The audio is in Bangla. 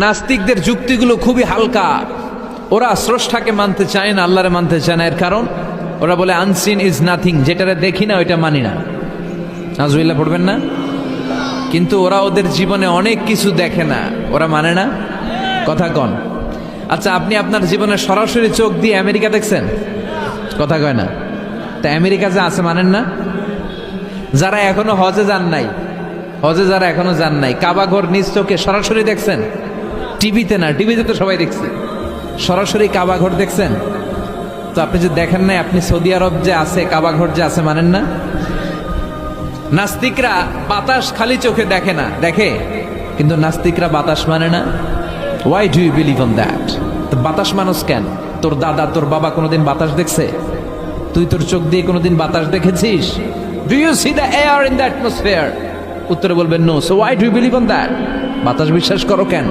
নাস্তিকদের যুক্তিগুলো খুবই হালকা। ওরা স্রষ্টাকে মানতে চায় না, আল্লাহরে মানতে চায় না। এর কারণ ওরা বলে আনসিন ইজ নাথিং, যেটারে দেখি না ওইটা মানি না। নাজুবিল্লাহ পড়বেন না? কিন্তু ওরা ওদের জীবনে অনেক কিছু দেখে না, ওরা মানে না। কথা কন। আচ্ছা, আপনি আপনার জীবনে সরাসরি চোখ দিয়ে আমেরিকা দেখছেন? কথা কয় না। তা আমেরিকা যে আছে মানেন না? যারা এখনো হজে যান নাই, হজে যারা এখনো যান নাই, কাবা ঘর নিজ চোখে সরাসরি দেখছেন? টিভিতে না, টিভিতে তো সবাই দেখছে। সরাসরি কাবা ঘর দেখছেন? তো আপনি যে দেখেন নাই, আপনি সৌদি আরব যে আছে, কাবা ঘর যে আছে মানেন না? নাস্তিকরা বাতাস খালি চোখে দেখে না, দেখে, কিন্তু নাস্তিকরা বাতাস মানে না। Why do you believe on that? তো বাতাস মানুষ কেন? তোর দাদা তোর বাবা কোনোদিন বাতাস দেখছে? তুই তোর চোখ দিয়ে কোনোদিন বাতাস দেখেছিস? Do you see the air in the atmosphere? উত্তরে বলবেন no. So why do you believe on that? বাতাস বিশ্বাস করো কেন?